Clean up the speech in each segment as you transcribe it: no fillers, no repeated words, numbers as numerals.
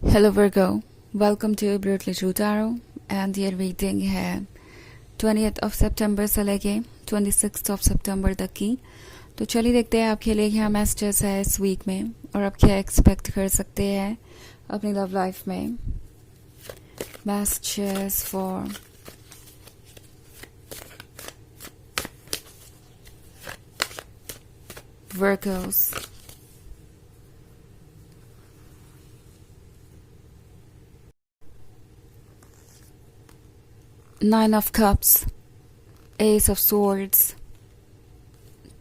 Hello Virgo, welcome to Brutally True Tarot and ये reading है 20th of September से लेके 26th of September तक की। तो चलिए देखते हैं आपके लिए क्या मैसेजेस है इस वीक में और आप क्या एक्सपेक्ट कर सकते हैं अपनी लव लाइफ में। Messages for Virgos। Nine of Cups, Ace of Swords,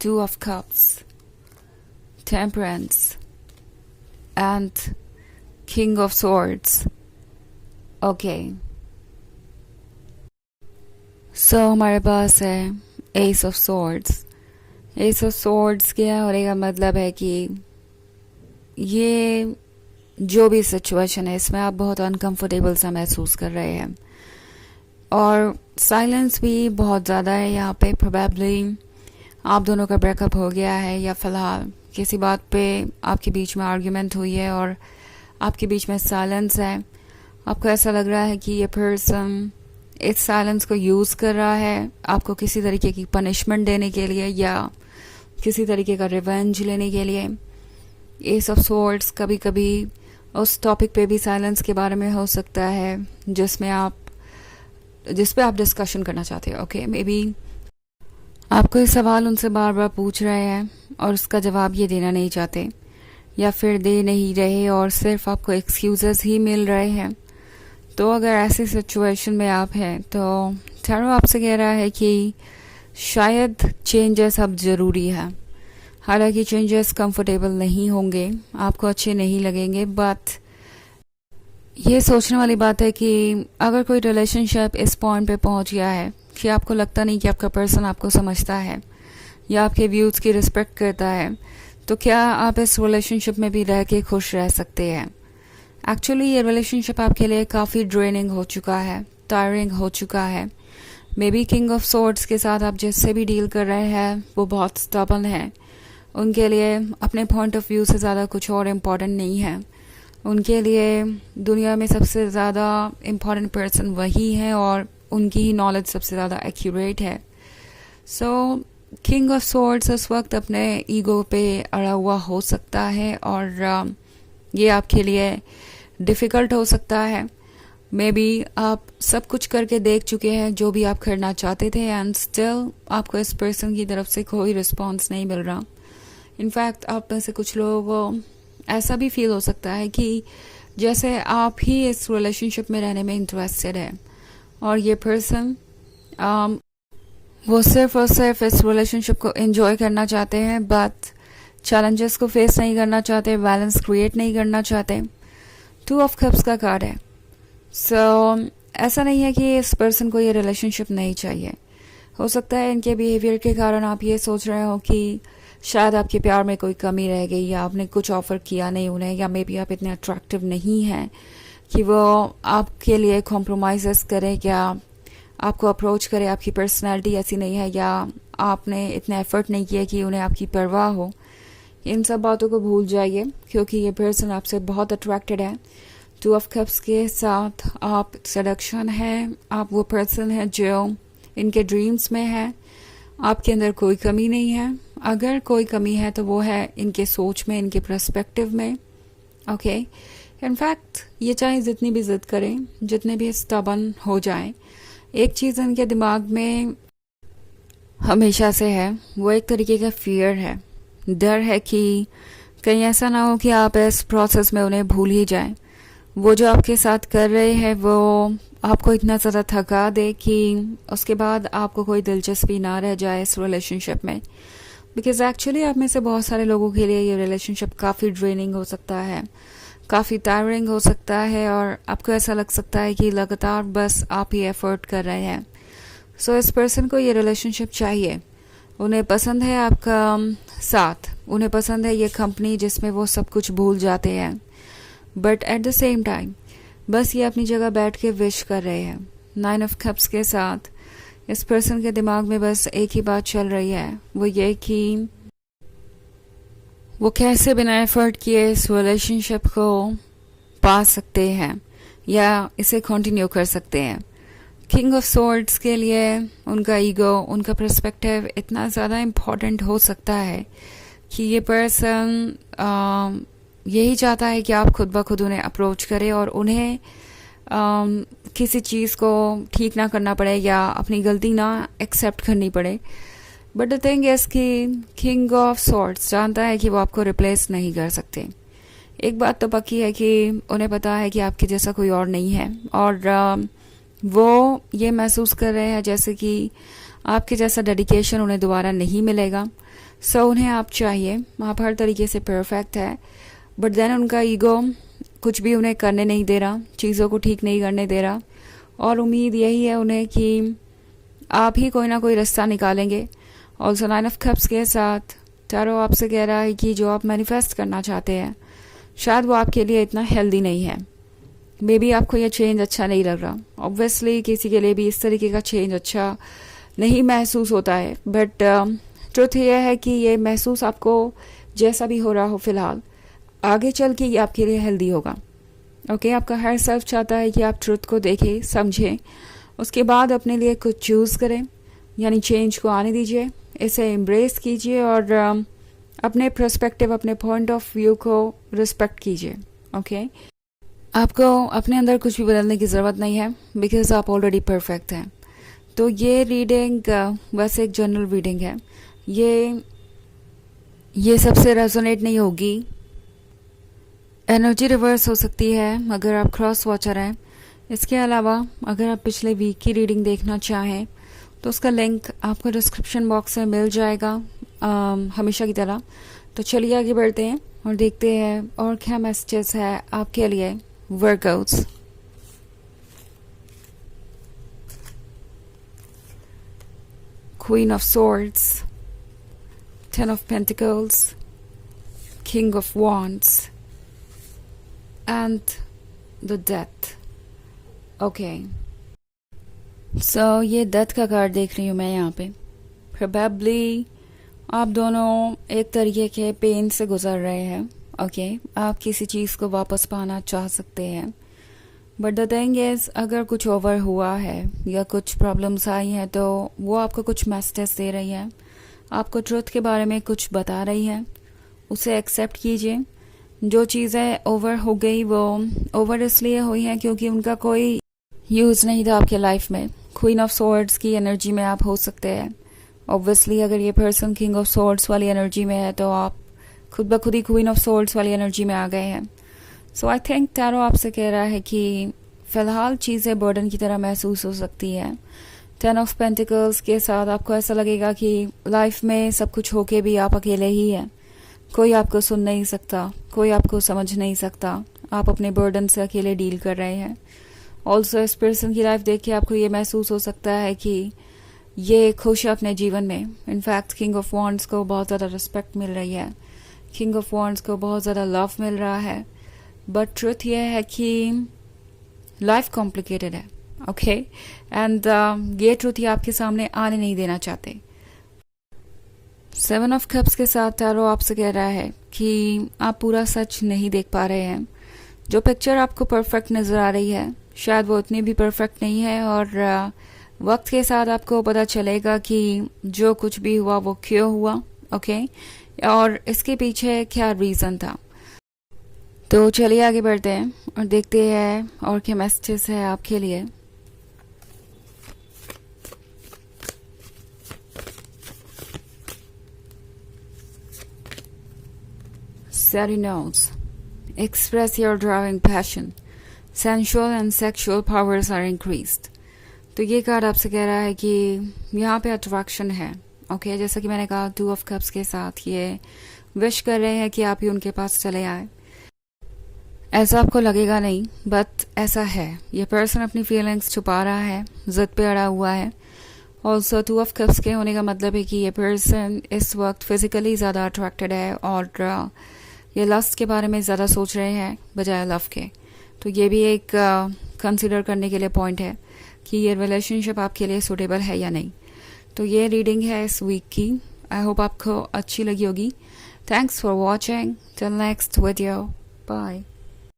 Two of Cups, Temperance and King of Swords. Okay. So हमारे पास है Ace of Swords. Ace of Swords क्या होने का मतलब है कि ये जो भी सिचुएशन है इसमें आप बहुत अनकंफर्टेबल सा महसूस कर रहे हैं और साइलेंस भी बहुत ज़्यादा है यहाँ पे। प्रोबेबली आप दोनों का ब्रेकअप हो गया है या फिलहाल किसी बात पे आपके बीच में आर्ग्यूमेंट हुई है और आपके बीच में साइलेंस है। आपको ऐसा लग रहा है कि ये पर्सन इस साइलेंस को यूज़ कर रहा है आपको किसी तरीके की पनिशमेंट देने के लिए या किसी तरीके का रिवेंज लेने के लिए। एस ऑफ स्वॉर्ड्स कभी कभी उस टॉपिक पे भी साइलेंस के बारे में हो सकता है जिस पे आप डिस्कशन करना चाहते हो। ओके, मे बी आप कोई सवाल उनसे बार बार पूछ रहे हैं और उसका जवाब ये देना नहीं चाहते या फिर दे नहीं रहे और सिर्फ आपको एक्सक्यूजेस ही मिल रहे हैं। तो अगर ऐसी सिचुएशन में आप हैं तो टैरो आपसे कह रहा है कि शायद चेंजेस अब ज़रूरी है। हालांकि चेंजेस कंफर्टेबल नहीं होंगे, आपको अच्छे नहीं लगेंगे, बट ये सोचने वाली बात है कि अगर कोई रिलेशनशिप इस पॉइंट पे पहुंच गया है कि आपको लगता नहीं कि आपका पर्सन आपको समझता है या आपके व्यूज़ की रिस्पेक्ट करता है, तो क्या आप इस रिलेशनशिप में भी रह के खुश रह सकते हैं। एक्चुअली ये रिलेशनशिप आपके लिए काफ़ी ड्रेनिंग हो चुका है, टायरिंग हो चुका है। May be king of swords के साथ आप जिससे भी डील कर रहे हैं वो बहुत स्टबर्न है। उनके लिए अपने पॉइंट ऑफ व्यू से ज़्यादा कुछ और इम्पॉर्टेंट नहीं है। उनके लिए दुनिया में सबसे ज़्यादा इम्पॉर्टेंट पर्सन वही है और उनकी ही नॉलेज सबसे ज़्यादा एक्यूरेट है। सो किंग ऑफ स्वॉर्ड्स उस वक्त अपने ईगो पे अड़ा हुआ हो सकता है और ये आपके लिए डिफ़िकल्ट हो सकता है। मे बी आप सब कुछ करके देख चुके हैं जो भी आप करना चाहते थे एंड स्टिल आपको इस पर्सन की तरफ से कोई रिस्पॉन्स नहीं मिल रहा। इनफैक्ट आप में से कुछ लोगों को ऐसा भी फील हो सकता है कि जैसे आप ही इस रिलेशनशिप में रहने में इंटरेस्टेड है और ये पर्सन वो सिर्फ और सिर्फ इस रिलेशनशिप को एंजॉय करना चाहते हैं बट चैलेंजेस को फेस नहीं करना चाहते, बैलेंस क्रिएट नहीं करना चाहते। टू ऑफ कप्स का कार्ड है। सो ऐसा नहीं है कि इस पर्सन को ये रिलेशनशिप नहीं चाहिए। हो सकता है इनके बिहेवियर के कारण आप ये सोच रहे हो कि शायद आपके प्यार में कोई कमी रह गई या आपने कुछ ऑफ़र किया नहीं उन्हें, या मे बी आप इतने अट्रैक्टिव नहीं हैं कि वो आपके लिए कॉम्प्रोमाइज़ करें, क्या आपको अप्रोच करे। आपकी पर्सनैलिटी ऐसी नहीं है या आपने इतना एफर्ट नहीं किया कि उन्हें आपकी परवाह हो। इन सब बातों को भूल जाइए क्योंकि ये पर्सन आपसे बहुत अट्रैक्टेड है। टू ऑफ कप्स के साथ आप सेडक्शन है, आप वो पर्सन है जो इनके ड्रीम्स में है। आपके अंदर कोई कमी नहीं है, अगर कोई कमी है तो वो है इनके सोच में, इनके पर्सपेक्टिव में। ओके, इनफैक्ट ये चाहे जितनी भी जिद करें, जितने भी स्टबर्न हो जाएं, एक चीज़ इनके दिमाग में हमेशा से है, वो एक तरीके का फियर है, डर है कि कहीं ऐसा ना हो कि आप इस प्रोसेस में उन्हें भूल ही जाएं। वो जो आपके साथ कर रहे हैं वो आपको इतना ज़्यादा थका दे कि उसके बाद आपको कोई दिलचस्पी ना रह जाए इस रिलेशनशिप में। बिकॉज एक्चुअली आप में से बहुत सारे लोगों के लिए ये रिलेशनशिप काफ़ी ड्रेनिंग हो सकता है, काफ़ी टायरिंग हो सकता है और आपको ऐसा लग सकता है कि लगातार बस आप ही एफर्ट कर रहे हैं। सो इस पर्सन को ये रिलेशनशिप चाहिए। उन्हें पसंद है आपका साथ, उन्हें पसंद है ये कंपनी जिसमें वो सब कुछ भूल जाते हैं, but at the same time बस ये अपनी जगह बैठ के विश कर रहे हैं। नाइन ऑफ कप्स के साथ इस पर्सन के दिमाग में बस एक ही बात चल रही है, वो ये कि वो कैसे बिना एफर्ट किए इस रिलेशनशिप को पा सकते हैं या इसे कंटिन्यू कर सकते हैं। किंग ऑफ सोर्ड्स के लिए उनका ईगो, उनका पर्सपेक्टिव इतना ज़्यादा इम्पोर्टेंट हो सकता है कि ये पर्सन यही चाहता है कि आप खुद ब खुद उन्हें अप्रोच करें और उन्हें किसी चीज़ को ठीक ना करना पड़े या अपनी गलती ना एक्सेप्ट करनी पड़े। बट द थिंग इज कि किंग ऑफ सॉर्ड्स जानता है कि वो आपको रिप्लेस नहीं कर सकते। एक बात तो पक्की है कि उन्हें पता है कि आपके जैसा कोई और नहीं है, और वो ये महसूस कर रहे हैं जैसे कि आपके जैसा डेडिकेशन उन्हें दोबारा नहीं मिलेगा। सो उन्हें आप चाहिए, आप हर तरीके से परफेक्ट है, बट देन उनका ईगो कुछ भी उन्हें करने नहीं दे रहा, चीज़ों को ठीक नहीं करने दे रहा, और उम्मीद यही है उन्हें कि आप ही कोई ना कोई रास्ता निकालेंगे। ऑल्सो 9 ऑफ कप्स के साथ टैरो आपसे कह रहा है कि जो आप मैनिफेस्ट करना चाहते हैं शायद वो आपके लिए इतना हेल्दी नहीं है। मे बी आपको यह चेंज अच्छा नहीं लग रहा। ऑब्वियसली किसी के लिए भी इस तरीके का चेंज अच्छा नहीं महसूस होता है, बट ट्रुथ यह है कि ये महसूस आपको जैसा भी हो रहा हो फिलहाल, आगे चल के ये आपके लिए हेल्दी होगा। ओके, आपका हर सेल्फ चाहता है कि आप ट्रुथ को देखें, समझें, उसके बाद अपने लिए कुछ चूज़ करें, यानी चेंज को आने दीजिए, इसे एम्ब्रेस कीजिए और अपने पर्सपेक्टिव, अपने पॉइंट ऑफ व्यू को रिस्पेक्ट कीजिए। ओके, आपको अपने अंदर कुछ भी बदलने की ज़रूरत नहीं है, बिकॉज आप ऑलरेडी परफेक्ट हैं। तो ये रीडिंग वैसे एक जनरल रीडिंग है, ये सबसे रेजोनेट नहीं होगी। एनर्जी रिवर्स हो सकती है अगर आप क्रॉस वॉचर हैं। इसके अलावा अगर आप पिछले वीक की रीडिंग देखना चाहें तो उसका लिंक आपको डिस्क्रिप्शन बॉक्स में मिल जाएगा, हमेशा की तरह। तो चलिए आगे बढ़ते हैं और देखते हैं और क्या मैसेजेस है आपके लिए workouts. Queen of swords, 10 of pentacles, king of wands and the death. Okay. So ये डेथ का कार्ड देख रही हूँ मैं यहाँ पे। Probably आप दोनों एक तरीके के पेन से गुजर रहे हैं। ओके, आप किसी चीज़ को वापस पाना चाह सकते हैं, बट द थिंग इज अगर कुछ ओवर हुआ है या कुछ प्रॉब्लम्स आई हैं तो वो आपको कुछ मैसेजेस दे रही है, आपको ट्रुथ के बारे में कुछ बता रही है। उसे एक्सेप्ट कीजिए। जो चीज़ें ओवर हो गई वो ओवर इसलिए हुई हैं क्योंकि उनका कोई यूज़ नहीं था आपके लाइफ में। क्वीन ऑफ सॉर्ड्स की एनर्जी में आप हो सकते हैं। ऑब्वियसली अगर ये पर्सन किंग ऑफ सॉर्ड्स वाली एनर्जी में है तो आप खुद ब खुद ही क्वीन ऑफ सॉर्ड्स वाली एनर्जी में आ गए हैं। सो आई थिंक टैरो आपसे कह रहा है कि फ़िलहाल चीज़ें बर्डन की तरह महसूस हो सकती है। 10 ऑफ पेंटिकल्स के साथ आपको ऐसा लगेगा कि लाइफ में सब कुछ होके भी आप अकेले ही हैं, कोई आपको सुन नहीं सकता, कोई आपको समझ नहीं सकता, आप अपने बर्डन से अकेले डील कर रहे हैं। ऑल्सो इस पर्सन की लाइफ देख के आपको ये महसूस हो सकता है कि ये खुश है अपने जीवन में। इनफैक्ट किंग ऑफ वॉन्ड्स को बहुत ज़्यादा रिस्पेक्ट मिल रही है, किंग ऑफ वॉन्ड्स को बहुत ज़्यादा लव मिल रहा है, बट ट्रुथ ये है कि लाइफ कॉम्प्लिकेटेड है। ओके, एंड ये ट्रुथ ये आपके सामने आने नहीं देना चाहते। 7 ऑफ कप्स के साथ टैरो आपसे कह रहा है कि आप पूरा सच नहीं देख पा रहे हैं। जो पिक्चर आपको परफेक्ट नज़र आ रही है शायद वो उतनी भी परफेक्ट नहीं है, और वक्त के साथ आपको पता चलेगा कि जो कुछ भी हुआ वो क्यों हुआ। ओके, और इसके पीछे क्या रीज़न था। तो चलिए आगे बढ़ते हैं और देखते हैं और क्या मैसेजेस है आपके लिए। Serenades. Express your driving passion. Sensual and sexual powers are increased. तो ये कार्ड आपसे कह रहा है कि यहाँ पे अट्रैक्शन है। ओके, जैसा कि मैंने कहा 2 ऑफ कप्स के साथ ये विश कर रहे हैं कि आप ही उनके पास चले आए। ऐसा आपको लगेगा नहीं, बट ऐसा है। ये पर्सन अपनी फीलिंग्स छुपा रहा है, जिद पे अड़ा हुआ है। ऑल्सो 2 ऑफ कप्स के होने का मतलब है कि ये पर्सन इस वक्त फिजिकली ज़्यादा अट्रैक्टेड है और ये लस्ट के बारे में ज़्यादा सोच रहे हैं बजाय लव के। तो ये भी एक कंसिडर करने के लिए पॉइंट है कि ये रिलेशनशिप आपके लिए सूटेबल है या नहीं। तो ये रीडिंग है इस वीक की। आई होप आपको अच्छी लगी होगी। Thanks for watching. Till next video, bye.